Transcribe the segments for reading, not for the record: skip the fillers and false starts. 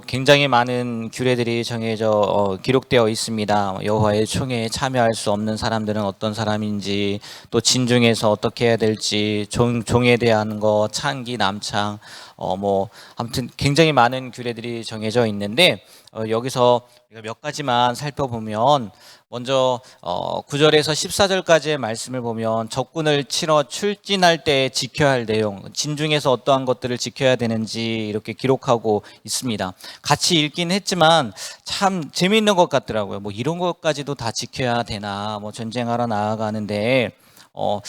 굉장히 많은 규례들이 정해져 기록되어 있습니다. 여호와의 총회에 참여할 수 없는 사람들은 어떤 사람인지, 또 진중에서 어떻게 해야 될지, 종에 대한 거, 창기, 남창, 아무튼 굉장히 많은 규례들이 정해져 있는데, 여기서 우리가 몇 가지만 살펴보면, 먼저 9절에서 14절까지의 말씀을 보면 적군을 치러 출진할 때 지켜야 할 내용, 진중에서 어떠한 것들을 지켜야 되는지 이렇게 기록하고 있습니다. 같이 읽긴 했지만 참 재미있는 것 같더라고요. 이런 것까지도 다 지켜야 되나, 전쟁하러 나아가는데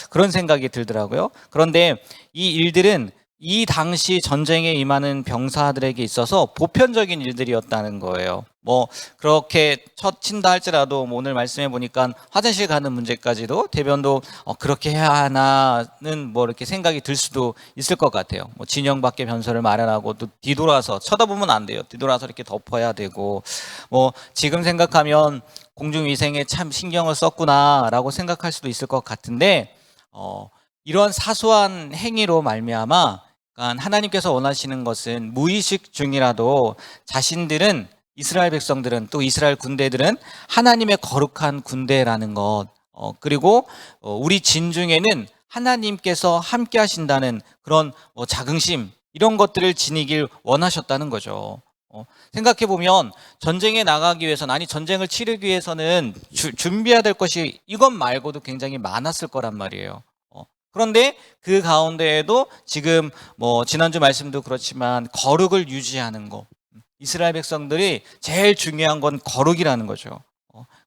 그런 생각이 들더라고요. 그런데 이 일들은 이 당시 전쟁에 임하는 병사들에게 있어서 보편적인 일들이었다는 거예요. 그렇게 쳐친다 할지라도 오늘 말씀해 보니까 화장실 가는 문제까지도 대변도 그렇게 해야 하나는 이렇게 생각이 들 수도 있을 것 같아요. 진영 밖에 변소를 마련하고 또 뒤돌아서 쳐다보면 안 돼요. 뒤돌아서 이렇게 덮어야 되고, 지금 생각하면 공중위생에 참 신경을 썼구나라고 생각할 수도 있을 것 같은데, 이런 사소한 행위로 말미암아 하나님께서 원하시는 것은 무의식 중이라도 자신들은, 이스라엘 백성들은, 또 이스라엘 군대들은 하나님의 거룩한 군대라는 것, 그리고 우리 진중에는 하나님께서 함께 하신다는 그런 자긍심, 이런 것들을 지니길 원하셨다는 거죠. 생각해 보면 전쟁에 나가기 위해서는, 아니 전쟁을 치르기 위해서는 준비해야 될 것이 이것 말고도 굉장히 많았을 거란 말이에요. 그런데 그 가운데에도 지금 지난주 말씀도 그렇지만 거룩을 유지하는 것, 이스라엘 백성들이 제일 중요한 건 거룩이라는 거죠.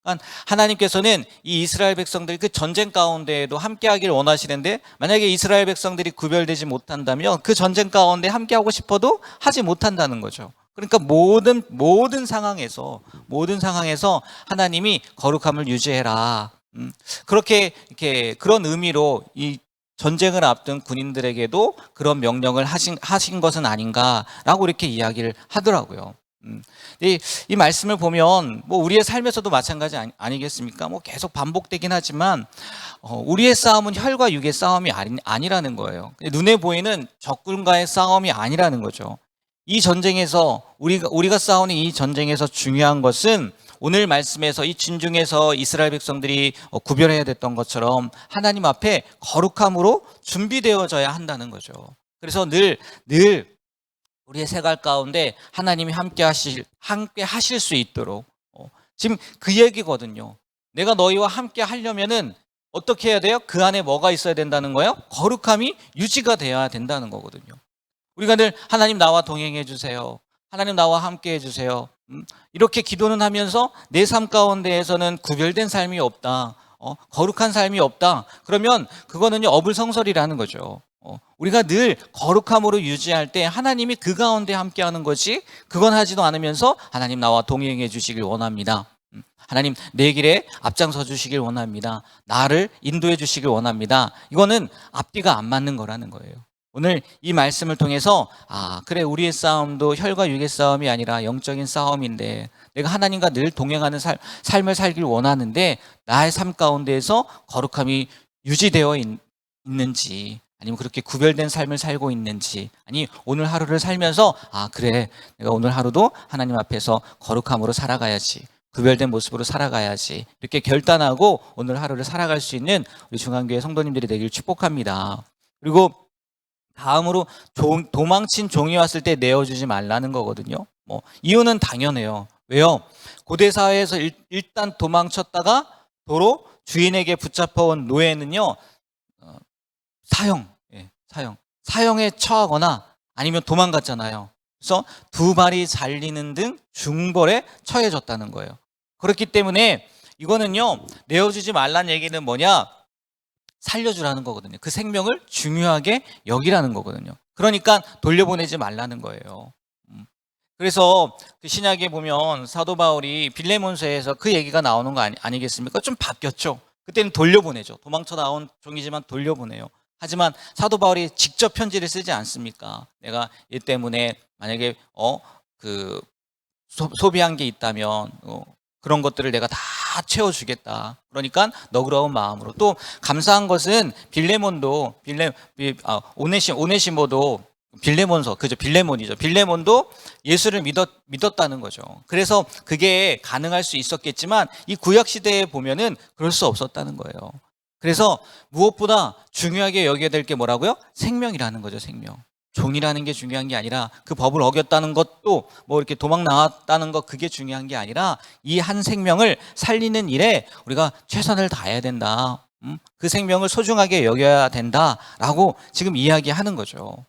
그러니까 하나님께서는 이 이스라엘 백성들이 그 전쟁 가운데에도 함께하기를 원하시는데, 만약에 이스라엘 백성들이 구별되지 못한다면 그 전쟁 가운데 함께하고 싶어도 하지 못한다는 거죠. 그러니까 모든 상황에서 하나님이 거룩함을 유지해라. 그렇게 이렇게 그런 의미로 이 전쟁을 앞둔 군인들에게도 그런 명령을 하신 것은 아닌가라고 이렇게 이야기를 하더라고요. 이 말씀을 보면 우리의 삶에서도 마찬가지 아니겠습니까? 계속 반복되긴 하지만 우리의 싸움은 혈과 육의 싸움이 아니라는 거예요. 눈에 보이는 적군과의 싸움이 아니라는 거죠. 이 전쟁에서 우리가 싸우는 이 전쟁에서 중요한 것은 오늘 말씀에서 이 진중에서 이스라엘 백성들이 구별해야 됐던 것처럼 하나님 앞에 거룩함으로 준비되어져야 한다는 거죠. 그래서 늘 우리의 생활 가운데 하나님이 함께 하실 수 있도록, 지금 그 얘기거든요. 내가 너희와 함께 하려면은 어떻게 해야 돼요? 그 안에 뭐가 있어야 된다는 거예요? 거룩함이 유지가 되어야 된다는 거거든요. 우리가 늘 하나님 나와 동행해 주세요, 하나님 나와 함께 해주세요, 이렇게 기도는 하면서 내 삶 가운데에서는 구별된 삶이 없다, 거룩한 삶이 없다, 그러면 그거는요 어불성설이라는 거죠. 우리가 늘 거룩함으로 유지할 때 하나님이 그 가운데 함께하는 것이, 그건 하지도 않으면서 하나님 나와 동행해 주시길 원합니다, 하나님 내 길에 앞장서 주시길 원합니다, 나를 인도해 주시길 원합니다, 이거는 앞뒤가 안 맞는 거라는 거예요. 오늘 이 말씀을 통해서 그래, 우리의 싸움도 혈과 육의 싸움이 아니라 영적인 싸움인데, 내가 하나님과 늘 동행하는 삶을 살길 원하는데 나의 삶 가운데에서 거룩함이 유지되어 있는지, 아니면 그렇게 구별된 삶을 살고 있는지, 아니 오늘 하루를 살면서 그래, 내가 오늘 하루도 하나님 앞에서 거룩함으로 살아가야지, 구별된 모습으로 살아가야지, 이렇게 결단하고 오늘 하루를 살아갈 수 있는 우리 중앙교회 성도님들이 되길 축복합니다. 그리고 다음으로 도망친 종이 왔을 때 내어주지 말라는 거거든요. 이유는 당연해요. 왜요? 고대 사회에서 일단 도망쳤다가 도로 주인에게 붙잡혀온 노예는요, 사형에 처하거나 아니면 도망갔잖아요. 그래서 두 발이 잘리는 등 중벌에 처해졌다는 거예요. 그렇기 때문에 이거는요, 내어주지 말라는 얘기는 뭐냐? 살려주라는 거거든요. 그 생명을 중요하게 여기라는 거거든요. 그러니까 돌려보내지 말라는 거예요. 그래서 그 신약에 보면 사도 바울이 빌레몬서에서 그 얘기가 나오는 거 아니겠습니까? 좀 바뀌었죠. 그때는 돌려보내죠. 도망쳐 나온 종이지만 돌려보내요. 하지만 사도 바울이 직접 편지를 쓰지 않습니까? 내가 이 때문에 만약에 소비한 게 있다면 그런 것들을 내가 다 채워주겠다. 그러니까 너그러운 마음으로. 또 감사한 것은 빌레몬도 오네시모도 빌레몬서, 그죠? 빌레몬이죠. 빌레몬도 예수를 믿었다는 거죠. 그래서 그게 가능할 수 있었겠지만 이 구약 시대에 보면은 그럴 수 없었다는 거예요. 그래서 무엇보다 중요하게 여겨야 될 게 뭐라고요? 생명이라는 거죠, 생명. 종이라는 게 중요한 게 아니라 그 법을 어겼다는 것도 뭐 이렇게 도망 나왔다는 것 그게 중요한 게 아니라 이 한 생명을 살리는 일에 우리가 최선을 다해야 된다. 그 생명을 소중하게 여겨야 된다라고 지금 이야기하는 거죠.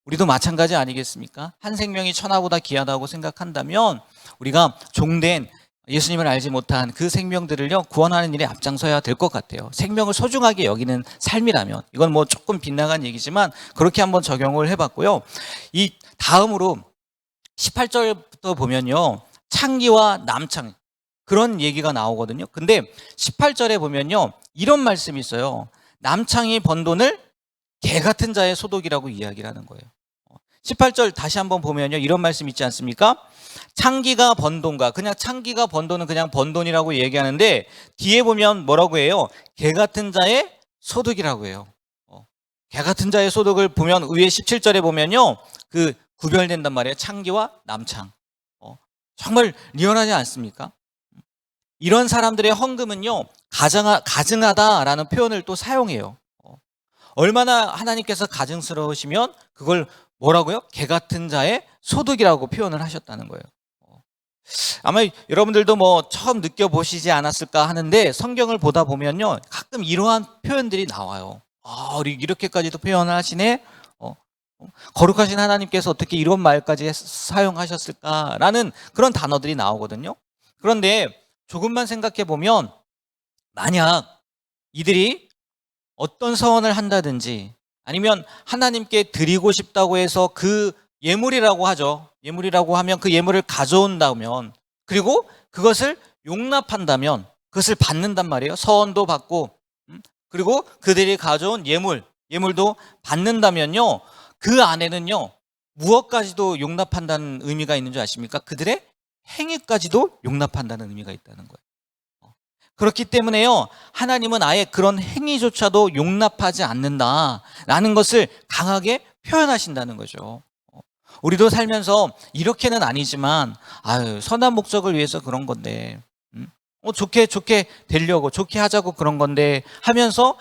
우리도 마찬가지 아니겠습니까? 한 생명이 천하보다 귀하다고 생각한다면 우리가 종된 예수님을 알지 못한 그 생명들을요 구원하는 일에 앞장서야 될 것 같아요. 생명을 소중하게 여기는 삶이라면 이건 뭐 조금 빗나간 얘기지만 그렇게 한번 적용을 해봤고요. 이 다음으로 18절부터 보면요 창기와 남창 그런 얘기가 나오거든요. 근데 18절에 보면요 이런 말씀이 있어요. 남창이 번 돈을 개 같은 자의 소독이라고 이야기를 하는 거예요. 18절 다시 한번 보면요 이런 말씀 있지 않습니까? 창기가 번 돈과 그냥 창기가 번 돈은 그냥 번 돈이라고 얘기하는데 뒤에 보면 뭐라고 해요? 개 같은 자의 소득이라고 해요. 개 같은 자의 소득을 보면 위에 17절에 보면요 그 구별된단 말이에요. 창기와 남창. 정말 리얼하지 않습니까? 이런 사람들의 헌금은요 가증하다라는 표현을 또 사용해요. 얼마나 하나님께서 가증스러우시면 그걸 뭐라고요? 개 같은 자의 소득이라고 표현을 하셨다는 거예요. 아마 여러분들도 뭐 처음 느껴보시지 않았을까 하는데 성경을 보다 보면요 가끔 이러한 표현들이 나와요. 우리 이렇게까지도 표현을 하시네. 거룩하신 하나님께서 어떻게 이런 말까지 사용하셨을까라는 그런 단어들이 나오거든요. 그런데 조금만 생각해 보면 만약 이들이 어떤 서원을 한다든지 아니면 하나님께 드리고 싶다고 해서 그 예물이라고 하죠. 예물이라고 하면 그 예물을 가져온다면 그리고 그것을 용납한다면 그것을 받는단 말이에요. 서원도 받고 그리고 그들이 가져온 예물도 받는다면요. 그 안에는요. 무엇까지도 용납한다는 의미가 있는 줄 아십니까? 그들의 행위까지도 용납한다는 의미가 있다는 거예요. 그렇기 때문에요 하나님은 아예 그런 행위조차도 용납하지 않는다라는 것을 강하게 표현하신다는 거죠. 우리도 살면서 이렇게는 아니지만 선한 목적을 위해서 그런 건데 좋게 되려고 좋게 하자고 그런 건데 하면서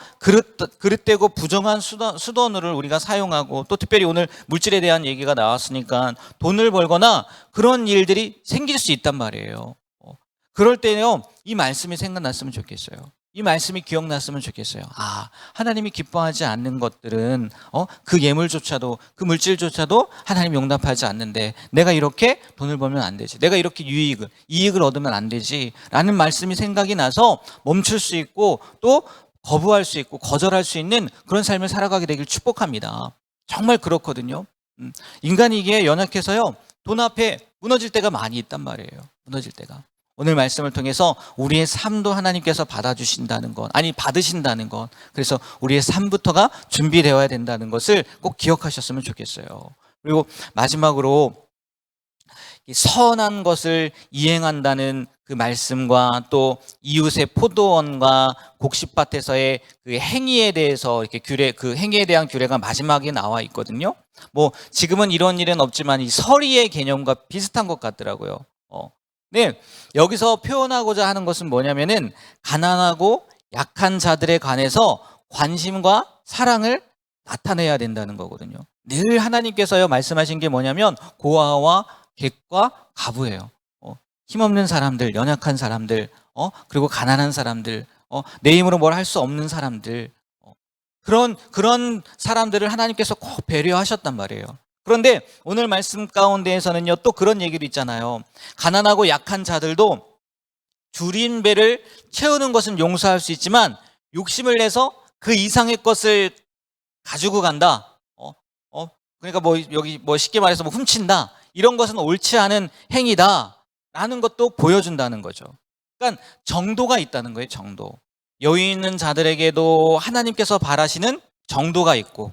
그릇되고 부정한 수단을 우리가 사용하고 또 특별히 오늘 물질에 대한 얘기가 나왔으니까 돈을 벌거나 그런 일들이 생길 수 있단 말이에요. 그럴 때는요 이 말씀이 생각났으면 좋겠어요. 이 말씀이 기억났으면 좋겠어요. 하나님이 기뻐하지 않는 것들은 그 예물조차도 그 물질조차도 하나님 용납하지 않는데 내가 이렇게 돈을 벌면 안 되지. 내가 이렇게 이익을 얻으면 안 되지 라는 말씀이 생각이 나서 멈출 수 있고 또 거부할 수 있고 거절할 수 있는 그런 삶을 살아가게 되길 축복합니다. 정말 그렇거든요. 인간이 이게 연약해서요 돈 앞에 무너질 때가 많이 있단 말이에요. 무너질 때가. 오늘 말씀을 통해서 우리의 삶도 하나님께서 받아주신다는 것, 받으신다는 것. 그래서 우리의 삶부터가 준비되어야 된다는 것을 꼭 기억하셨으면 좋겠어요. 그리고 마지막으로 선한 것을 이행한다는 그 말씀과 또 이웃의 포도원과 곡식밭에서의 그 행위에 대해서 이렇게 그 행위에 대한 규례가 마지막에 나와 있거든요. 뭐 지금은 이런 일은 없지만 이 서리의 개념과 비슷한 것 같더라고요. 네, 여기서 표현하고자 하는 것은 뭐냐면은 가난하고 약한 자들에 관해서 관심과 사랑을 나타내야 된다는 거거든요. 늘 하나님께서요 말씀하신 게 뭐냐면 고아와 객과 가부예요. 힘없는 사람들, 연약한 사람들, 그리고 가난한 사람들, 내 힘으로 뭘 할 수 없는 사람들, 그런 사람들을 하나님께서 꼭 배려하셨단 말이에요. 그런데 오늘 말씀 가운데에서는요 또 그런 얘기도 있잖아요. 가난하고 약한 자들도 줄인 배를 채우는 것은 용서할 수 있지만 욕심을 내서 그 이상의 것을 가지고 간다. 그러니까 뭐 여기 뭐 쉽게 말해서 뭐 훔친다. 이런 것은 옳지 않은 행위다라는 것도 보여준다는 거죠. 그러니까 정도가 있다는 거예요. 정도. 여유 있는 자들에게도 하나님께서 바라시는 정도가 있고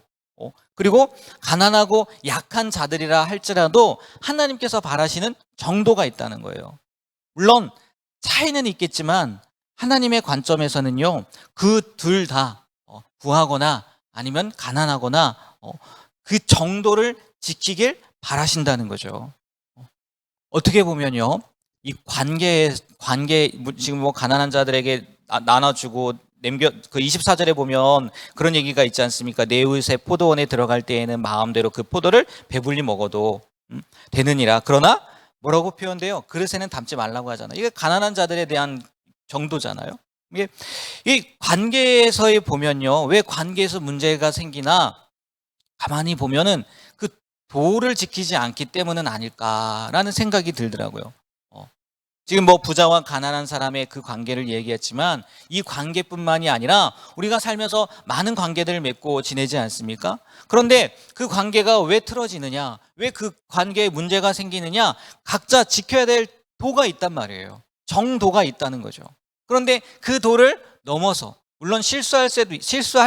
그리고 가난하고 약한 자들이라 할지라도 하나님께서 바라시는 정도가 있다는 거예요. 물론 차이는 있겠지만 하나님의 관점에서는요 그 둘 다 부하거나 아니면 가난하거나 그 정도를 지키길 바라신다는 거죠. 어떻게 보면요, 이 관계 지금 뭐 가난한 자들에게 나눠주고 남겨 그 24절에 보면 그런 얘기가 있지 않습니까? 내 이웃의 포도원에 들어갈 때에는 마음대로 그 포도를 배불리 먹어도 되느니라. 그러나 뭐라고 표현돼요? 그릇에는 담지 말라고 하잖아요. 이게 가난한 자들에 대한 정도잖아요. 이게 이 관계에서의 보면요, 왜 관계에서 문제가 생기나 가만히 보면은 그 도를 지키지 않기 때문은 아닐까라는 생각이 들더라고요. 지금 뭐 부자와 가난한 사람의 그 관계를 얘기했지만 이 관계뿐만이 아니라 우리가 살면서 많은 관계들을 맺고 지내지 않습니까? 그런데 그 관계가 왜 틀어지느냐? 왜 그 관계에 문제가 생기느냐? 각자 지켜야 될 도가 있단 말이에요. 정도가 있다는 거죠. 그런데 그 도를 넘어서 물론 실수할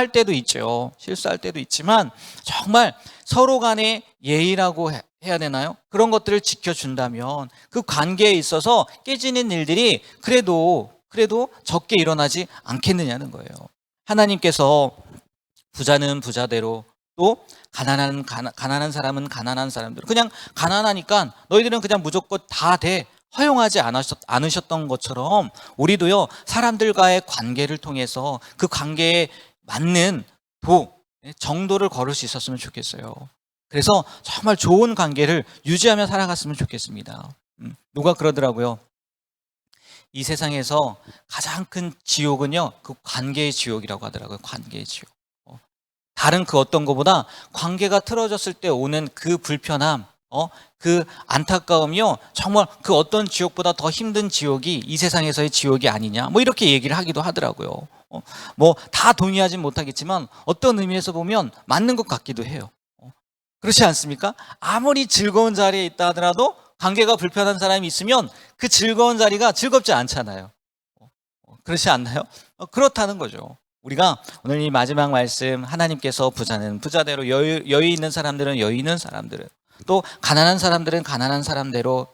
때도 있죠. 실수할 때도 있지만 정말 서로 간의 예의라고 해야 되나요? 그런 것들을 지켜준다면 그 관계에 있어서 깨지는 일들이 그래도 적게 일어나지 않겠느냐는 거예요. 하나님께서 부자는 부자대로 또 가난한 사람은 가난한 사람대로 그냥 가난하니까 너희들은 그냥 무조건 다 돼. 허용하지 않으셨던 것처럼 우리도요, 사람들과의 관계를 통해서 그 관계에 맞는 정도를 걸을 수 있었으면 좋겠어요. 그래서 정말 좋은 관계를 유지하며 살아갔으면 좋겠습니다. 누가 그러더라고요. 이 세상에서 가장 큰 지옥은요, 그 관계의 지옥이라고 하더라고요. 관계의 지옥. 다른 그 어떤 것보다 관계가 틀어졌을 때 오는 그 불편함, 그 안타까움이요, 정말 그 어떤 지옥보다 더 힘든 지옥이 이 세상에서의 지옥이 아니냐, 뭐 이렇게 얘기를 하기도 하더라고요. 뭐 다 동의하진 못하겠지만 어떤 의미에서 보면 맞는 것 같기도 해요. 그렇지 않습니까? 아무리 즐거운 자리에 있다 하더라도 관계가 불편한 사람이 있으면 그 즐거운 자리가 즐겁지 않잖아요. 그렇지 않나요? 그렇다는 거죠. 우리가 오늘 이 마지막 말씀, 하나님께서 부자는 부자대로 여유 있는 사람들은 여유 있는 사람들은 또 가난한 사람들은 가난한 사람대로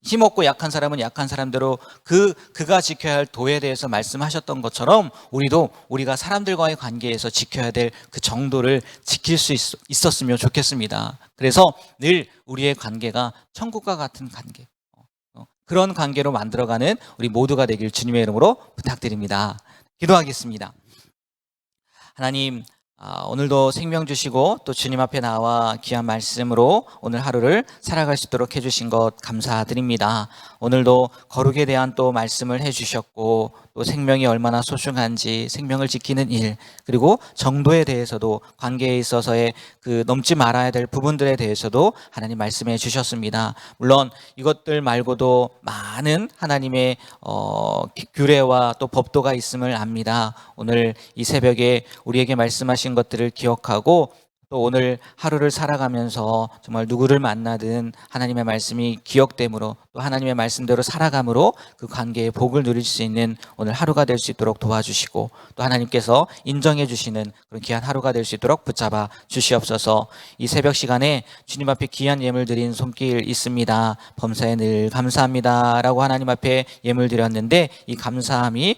힘없고 약한 사람은 약한 사람대로 그가 지켜야 할 도에 대해서 말씀하셨던 것처럼 우리가 사람들과의 관계에서 지켜야 될 그 정도를 지킬 수 있었으면 좋겠습니다. 그래서 늘 우리의 관계가 천국과 같은 관계, 그런 관계로 만들어가는 우리 모두가 되길 주님의 이름으로 부탁드립니다. 기도하겠습니다. 하나님, 오늘도 생명 주시고 또 주님 앞에 나와 귀한 말씀으로 오늘 하루를 살아갈 수 있도록 해주신 것 감사드립니다. 오늘도 거룩에 대한 또 말씀을 해주셨고 또 생명이 얼마나 소중한지, 생명을 지키는 일, 그리고 정도에 대해서도 관계에 있어서의 그 넘지 말아야 될 부분들에 대해서도 하나님 말씀해 주셨습니다. 물론 이것들 말고도 많은 하나님의 규례와 또 법도가 있음을 압니다. 오늘 이 새벽에 우리에게 말씀하신 것들을 기억하고 또 오늘 하루를 살아가면서 정말 누구를 만나든 하나님의 말씀이 기억됨으로 또 하나님의 말씀대로 살아감으로 그 관계의 복을 누릴 수 있는 오늘 하루가 될 수 있도록 도와주시고 또 하나님께서 인정해 주시는 그런 귀한 하루가 될 수 있도록 붙잡아 주시옵소서. 이 새벽 시간에 주님 앞에 귀한 예물 드린 손길 있습니다. 범사에 늘 감사합니다 라고 하나님 앞에 예물 드렸는데 이 감사함이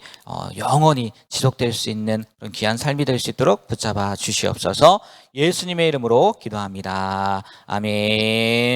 영원히 지속될 수 있는 그런 귀한 삶이 될 수 있도록 붙잡아 주시옵소서. 예수님의 이름으로 기도합니다. 아멘.